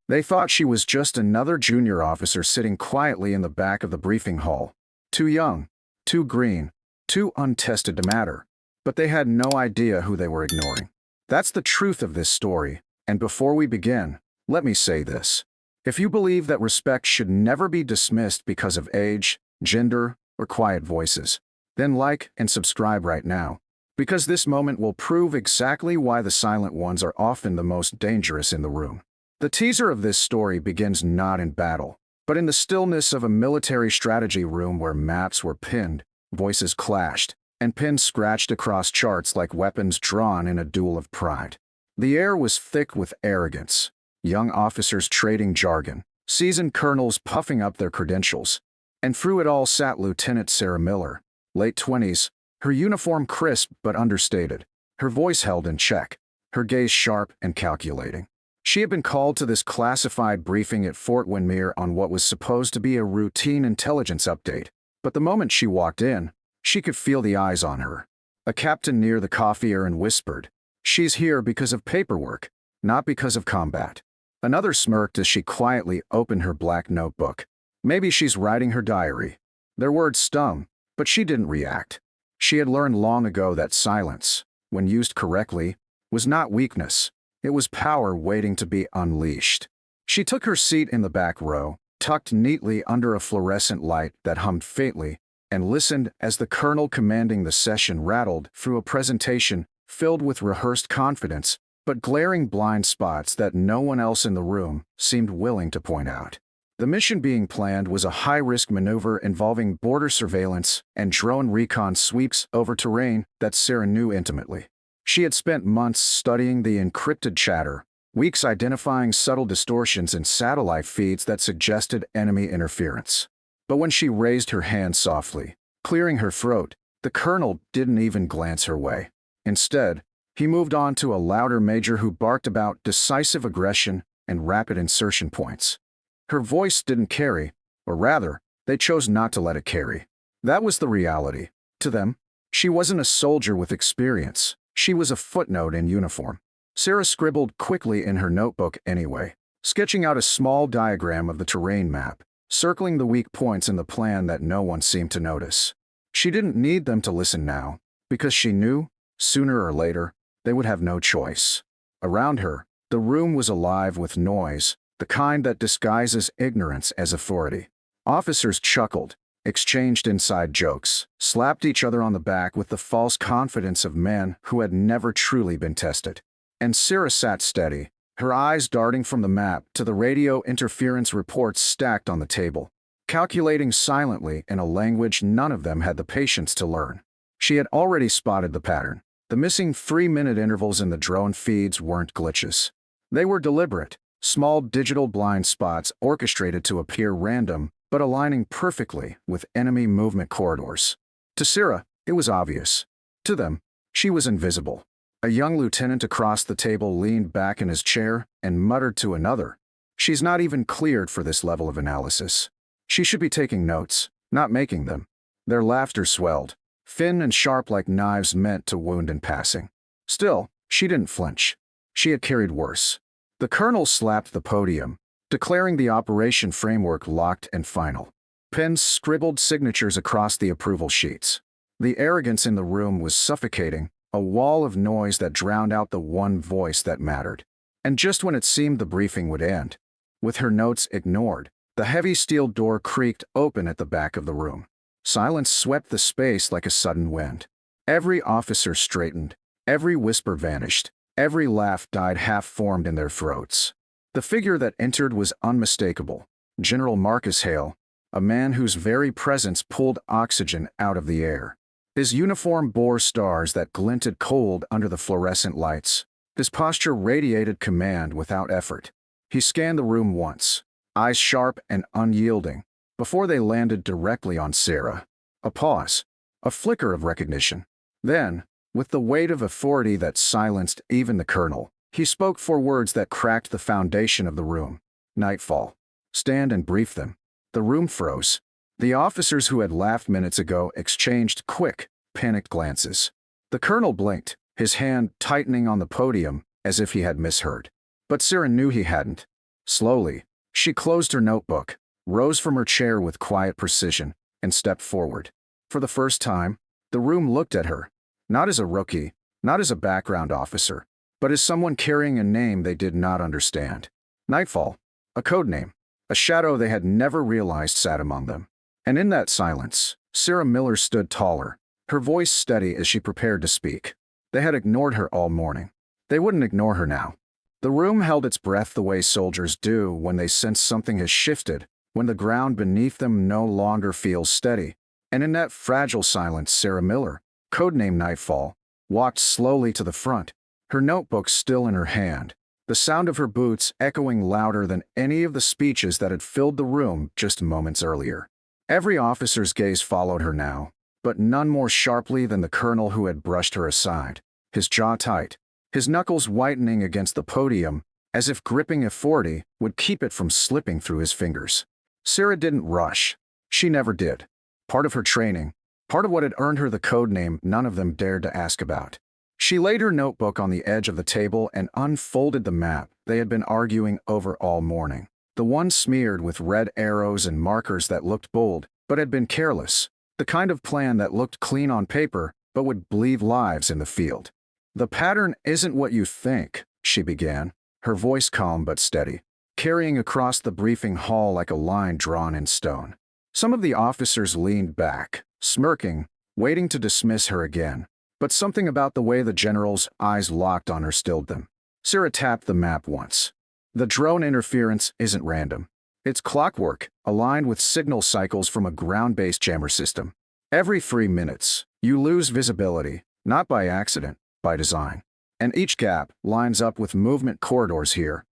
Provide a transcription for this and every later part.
They thought she was just another junior officer sitting quietly in the back of the briefing hall. Too young, too green, too untested to matter. But they had no idea who they were ignoring. That's the truth of this story, and before we begin, let me say this. If you believe that respect should never be dismissed because of age, gender, or quiet voices, then like and subscribe right now, because this moment will prove exactly why the silent ones are often the most dangerous in the room. The teaser of this story begins not in battle, but in the stillness of a military strategy room where maps were pinned, voices clashed, and pins scratched across charts like weapons drawn in a duel of pride. The air was thick with arrogance, young officers trading jargon, seasoned colonels puffing up their credentials, and through it all sat Lieutenant Sarah Miller, late 20s, her uniform crisp but understated, her voice held in check, her gaze sharp and calculating. She had been called to this classified briefing at Fort Windermere on what was supposed to be a routine intelligence update, but the moment she walked in, she could feel the eyes on her. A captain near the coffee urn whispered, "She's here because of paperwork, not because of combat." Another smirked as she quietly opened her black notebook. Maybe she's writing her diary. Their words stung, but she didn't react. She had learned long ago that silence, when used correctly, was not weakness. It was power waiting to be unleashed. She took her seat in the back row, tucked neatly under a fluorescent light that hummed faintly, and listened as the colonel commanding the session rattled through a presentation filled with rehearsed confidence, but glaring blind spots that no one else in the room seemed willing to point out. The mission being planned was a high-risk maneuver involving border surveillance and drone recon sweeps over terrain that Sarah knew intimately. She had spent months studying the encrypted chatter, weeks identifying subtle distortions in satellite feeds that suggested enemy interference. But when she raised her hand softly, clearing her throat, the colonel didn't even glance her way. Instead, he moved on to a louder major who barked about decisive aggression and rapid insertion points. Her voice didn't carry, or rather, they chose not to let it carry. That was the reality. To them, she wasn't a soldier with experience. She was a footnote in uniform. Sarah scribbled quickly in her notebook anyway, sketching out a small diagram of the terrain map, circling the weak points in the plan that no one seemed to notice. She didn't need them to listen now, because she knew, sooner or later, they would have no choice. Around her, the room was alive with noise, the kind that disguises ignorance as authority. Officers chuckled, exchanged inside jokes, slapped each other on the back with the false confidence of men who had never truly been tested. And Sarah sat steady, her eyes darting from the map to the radio interference reports stacked on the table, calculating silently in a language none of them had the patience to learn. She had already spotted the pattern. The missing 3-minute intervals in the drone feeds weren't glitches. They were deliberate, small digital blind spots orchestrated to appear random, but aligning perfectly with enemy movement corridors. To Sarah, it was obvious. To them, she was invisible. A young lieutenant across the table leaned back in his chair and muttered to another, "She's not even cleared for this level of analysis. She should be taking notes, not making them." Their laughter swelled, thin and sharp like knives meant to wound in passing. Still, she didn't flinch. She had carried worse. The colonel slapped the podium, declaring the operation framework locked and final. Pens scribbled signatures across the approval sheets. The arrogance in the room was suffocating, a wall of noise that drowned out the one voice that mattered. And just when it seemed the briefing would end, with her notes ignored, the heavy steel door creaked open at the back of the room. Silence swept the space like a sudden wind. Every officer straightened, every whisper vanished, every laugh died half-formed in their throats. The figure that entered was unmistakable. General Marcus Hale, a man whose very presence pulled oxygen out of the air. His uniform bore stars that glinted cold under the fluorescent lights. His posture radiated command without effort. He scanned the room once, eyes sharp and unyielding, before they landed directly on Sarah. A pause, a flicker of recognition. Then, with the weight of authority that silenced even the colonel, he spoke 4 words that cracked the foundation of the room. "Nightfall. Stand and brief them." The room froze. The officers who had laughed minutes ago exchanged quick, panicked glances. The colonel blinked, his hand tightening on the podium as if he had misheard. But Sarah knew he hadn't. Slowly, she closed her notebook, rose from her chair with quiet precision, and stepped forward. For the first time, the room looked at her, not as a rookie, not as a background officer, but as someone carrying a name they did not understand. Nightfall, a code name, a shadow they had never realized sat among them. And in that silence, Sarah Miller stood taller, her voice steady as she prepared to speak. They had ignored her all morning. They wouldn't ignore her now. The room held its breath the way soldiers do when they sense something has shifted, when the ground beneath them no longer feels steady. And in that fragile silence, Sarah Miller, codename Nightfall, walked slowly to the front, her notebook still in her hand, the sound of her boots echoing louder than any of the speeches that had filled the room just moments earlier. Every officer's gaze followed her now, but none more sharply than the colonel who had brushed her aside, his jaw tight, his knuckles whitening against the podium, as if gripping a .40 would keep it from slipping through his fingers. Sarah didn't rush. She never did. Part of her training, part of what had earned her the code name none of them dared to ask about. She laid her notebook on the edge of the table and unfolded the map they had been arguing over all morning. The one smeared with red arrows and markers that looked bold, but had been careless. The kind of plan that looked clean on paper, but would bleed lives in the field. "The pattern isn't what you think," she began, her voice calm but steady, carrying across the briefing hall like a line drawn in stone. Some of the officers leaned back, smirking, waiting to dismiss her again, but something about the way the general's eyes locked on her stilled them. Sarah tapped the map once. "The drone interference isn't random. It's clockwork, aligned with signal cycles from a ground-based jammer system. Every 3 minutes, you lose visibility, not by accident, by design. And each gap lines up with movement corridors here,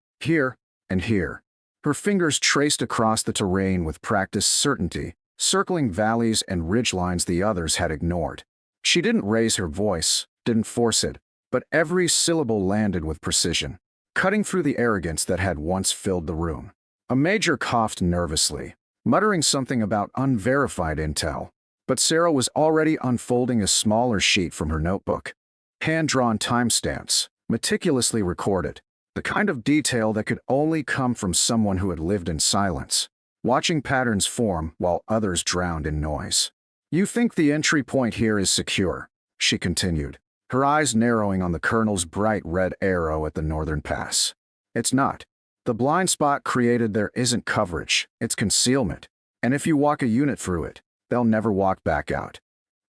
and here." Her fingers traced across the terrain with practiced certainty, circling valleys and ridgelines the others had ignored. She didn't raise her voice, didn't force it, but every syllable landed with precision, cutting through the arrogance that had once filled the room. A major coughed nervously, muttering something about unverified intel, but Sarah was already unfolding a smaller sheet from her notebook. Hand-drawn timestamps, meticulously recorded, the kind of detail that could only come from someone who had lived in silence, watching patterns form while others drowned in noise. "You think the entry point here is secure," she continued, her eyes narrowing on the colonel's bright red arrow at the northern pass. "It's not. The blind spot created there isn't coverage, it's concealment, and if you walk a unit through it, they'll never walk back out."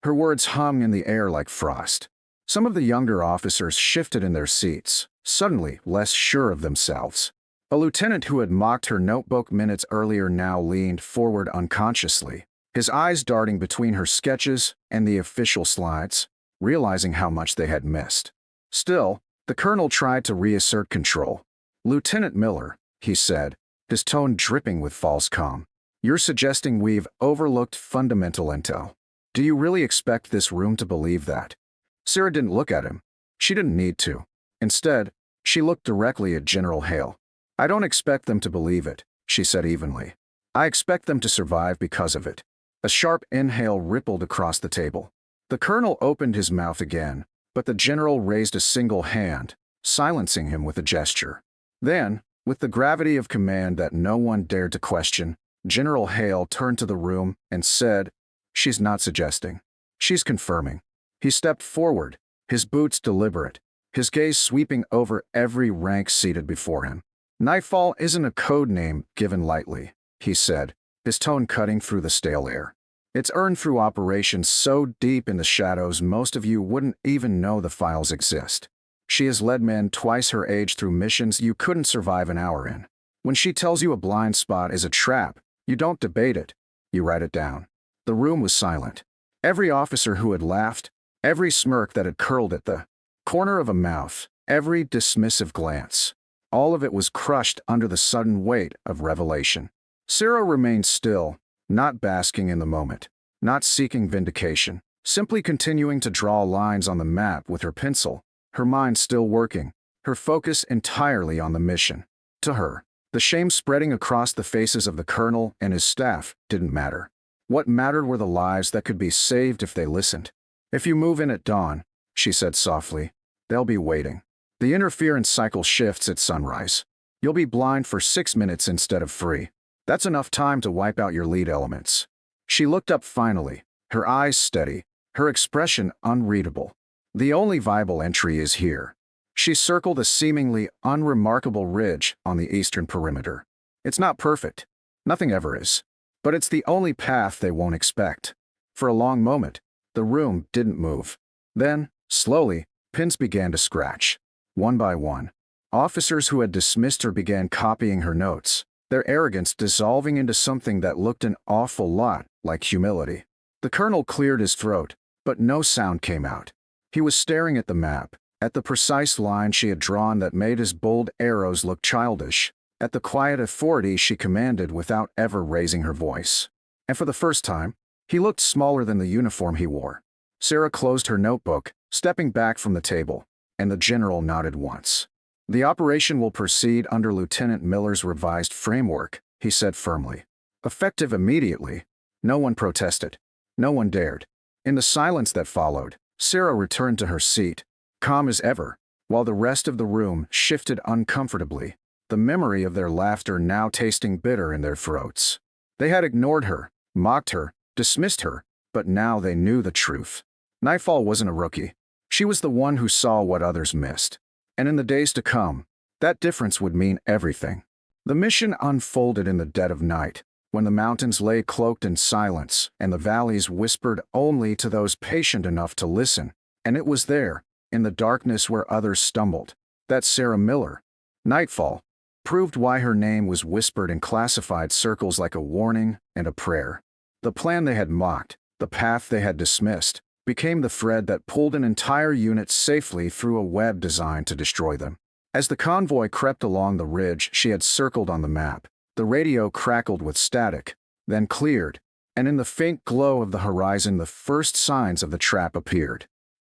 Her words hung in the air like frost. Some of the younger officers shifted in their seats, suddenly less sure of themselves. A lieutenant who had mocked her notebook minutes earlier now leaned forward unconsciously, his eyes darting between her sketches and the official slides, realizing how much they had missed. Still, the colonel tried to reassert control. "Lieutenant Miller," he said, his tone dripping with false calm, "you're suggesting we've overlooked fundamental intel. Do you really expect this room to believe that?" Sarah didn't look at him. She didn't need to. Instead, she looked directly at General Hale. "I don't expect them to believe it," she said evenly. "I expect them to survive because of it." A sharp inhale rippled across the table. The colonel opened his mouth again, but the general raised a single hand, silencing him with a gesture. Then, with the gravity of command that no one dared to question, General Hale turned to the room and said, "She's not suggesting. She's confirming." He stepped forward, his boots deliberate, his gaze sweeping over every rank seated before him. "Nightfall isn't a code name given lightly," he said, his tone cutting through the stale air. "It's earned through operations so deep in the shadows most of you wouldn't even know the files exist. She has led men twice her age through missions you couldn't survive an hour in. When she tells you a blind spot is a trap, you don't debate it, you write it down." The room was silent. Every officer who had laughed, every smirk that had curled at the corner of a mouth, every dismissive glance, all of it was crushed under the sudden weight of revelation. Sarah remained still, not basking in the moment, not seeking vindication, simply continuing to draw lines on the map with her pencil, her mind still working, her focus entirely on the mission. To her, the shame spreading across the faces of the colonel and his staff didn't matter. What mattered were the lives that could be saved if they listened. "If you move in at dawn," she said softly, "they'll be waiting. The interference cycle shifts at sunrise. You'll be blind for 6 minutes instead of free. That's enough time to wipe out your lead elements." She looked up finally, her eyes steady, her expression unreadable. "The only viable entry is here." She circled a seemingly unremarkable ridge on the eastern perimeter. "It's not perfect. Nothing ever is. But it's the only path they won't expect." For a long moment, the room didn't move. Then, slowly, pins began to scratch. One by one, officers who had dismissed her began copying her notes, their arrogance dissolving into something that looked an awful lot like humility. The colonel cleared his throat, but no sound came out. He was staring at the map, at the precise line she had drawn that made his bold arrows look childish, at the quiet authority she commanded without ever raising her voice. And for the first time, he looked smaller than the uniform he wore. Sarah closed her notebook, stepping back from the table, and the general nodded once. "The operation will proceed under Lieutenant Miller's revised framework," he said firmly. "Effective immediately." No one protested. No one dared. In the silence that followed, Sarah returned to her seat, calm as ever, while the rest of the room shifted uncomfortably, the memory of their laughter now tasting bitter in their throats. They had ignored her, mocked her, dismissed her, but now they knew the truth. Nightfall wasn't a rookie. She was the one who saw what others missed. And in the days to come, that difference would mean everything. The mission unfolded in the dead of night, when the mountains lay cloaked in silence and the valleys whispered only to those patient enough to listen. And it was there, in the darkness where others stumbled, that Sarah Miller, Nightfall, proved why her name was whispered in classified circles like a warning and a prayer. The plan they had mocked, the path they had dismissed, became the thread that pulled an entire unit safely through a web designed to destroy them. As the convoy crept along the ridge she had circled on the map, the radio crackled with static, then cleared, and in the faint glow of the horizon the first signs of the trap appeared.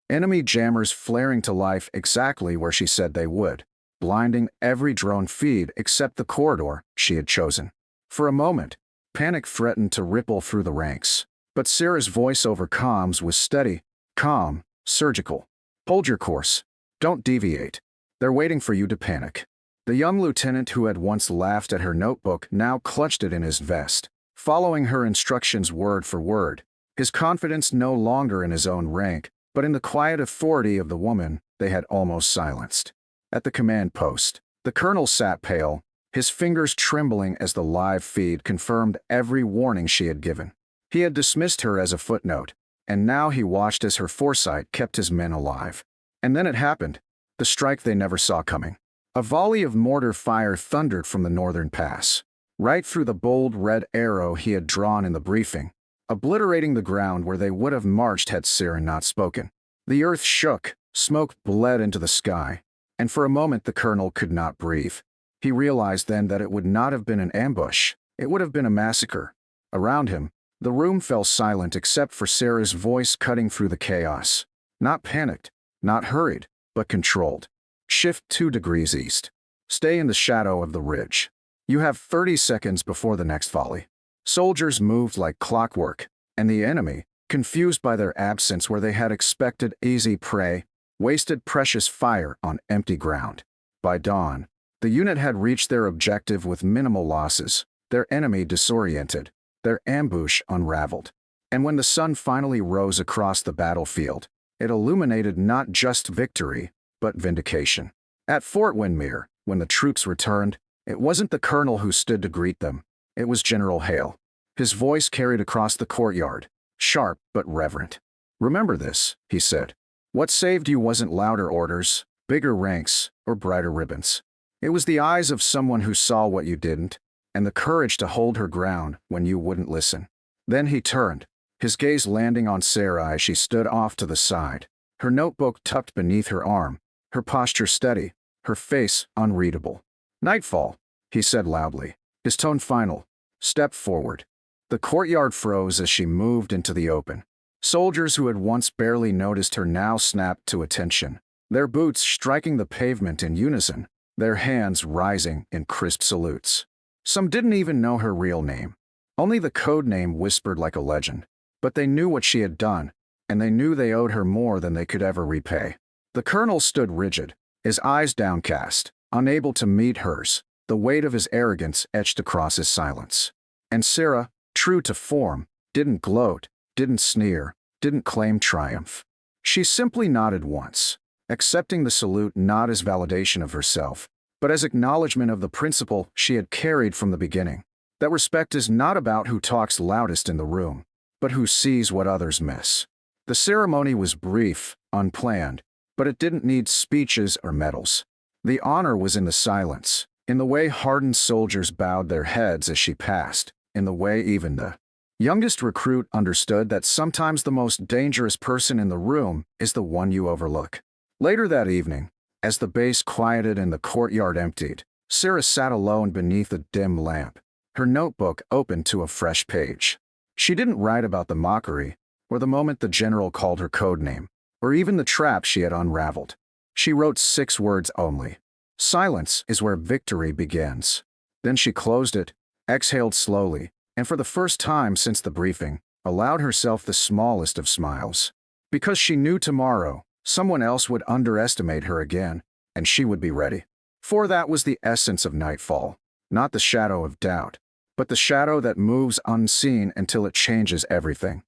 Enemy jammers flaring to life exactly where she said they would, blinding every drone feed except the corridor she had chosen. For a moment, panic threatened to ripple through the ranks. But Sarah's voice over comms was steady, calm, surgical. "Hold your course. Don't deviate. They're waiting for you to panic." The young lieutenant who had once laughed at her notebook now clutched it in his vest, following her instructions word for word, his confidence no longer in his own rank, but in the quiet authority of the woman they had almost silenced. At the command post, the colonel sat pale, his fingers trembling as the live feed confirmed every warning she had given. He had dismissed her as a footnote, and now he watched as her foresight kept his men alive. And then it happened, the strike they never saw coming. A volley of mortar fire thundered from the northern pass, right through the bold red arrow he had drawn in the briefing, obliterating the ground where they would have marched had Sarah not spoken. The earth shook, smoke bled into the sky, and for a moment the colonel could not breathe. He realized then that it would not have been an ambush, it would have been a massacre. Around him, the room fell silent except for Sarah's voice cutting through the chaos. Not panicked, not hurried, but controlled. "Shift 2 degrees east. Stay in the shadow of the ridge. You have 30 seconds before the next volley." Soldiers moved like clockwork, and the enemy, confused by their absence where they had expected easy prey, wasted precious fire on empty ground. By dawn, the unit had reached their objective with minimal losses, their enemy disoriented, their ambush unraveled. And when the sun finally rose across the battlefield, it illuminated not just victory, but vindication. At Fort Windmere, when the troops returned, it wasn't the colonel who stood to greet them, it was General Hale. His voice carried across the courtyard, sharp but reverent. "Remember this," he said. "What saved you wasn't louder orders, bigger ranks, or brighter ribbons. It was the eyes of someone who saw what you didn't, and the courage to hold her ground when you wouldn't listen." Then he turned, his gaze landing on Sarah as she stood off to the side, her notebook tucked beneath her arm, her posture steady, her face unreadable. "Nightfall," he said loudly, his tone final. "Step forward." The courtyard froze as she moved into the open. Soldiers who had once barely noticed her now snapped to attention, their boots striking the pavement in unison, their hands rising in crisp salutes. Some didn't even know her real name. Only the code name whispered like a legend. But they knew what she had done, and they knew they owed her more than they could ever repay. The colonel stood rigid, his eyes downcast, unable to meet hers, the weight of his arrogance etched across his silence. And Sarah, true to form, didn't gloat, didn't sneer, didn't claim triumph. She simply nodded once, accepting the salute not as validation of herself, but as acknowledgement of the principle she had carried from the beginning. That respect is not about who talks loudest in the room, but who sees what others miss. The ceremony was brief, unplanned, but it didn't need speeches or medals. The honor was in the silence, in the way hardened soldiers bowed their heads as she passed, in the way even the youngest recruit understood that sometimes the most dangerous person in the room is the one you overlook. Later that evening, as the base quieted and the courtyard emptied, Sarah sat alone beneath a dim lamp, her notebook open to a fresh page. She didn't write about the mockery, or the moment the general called her codename, or even the trap she had unraveled. She wrote 6 words only. Silence is where victory begins. Then she closed it, exhaled slowly, and for the first time since the briefing, allowed herself the smallest of smiles. Because she knew tomorrow, someone else would underestimate her again, and she would be ready. For that was the essence of Nightfall, not the shadow of doubt, but the shadow that moves unseen until it changes everything.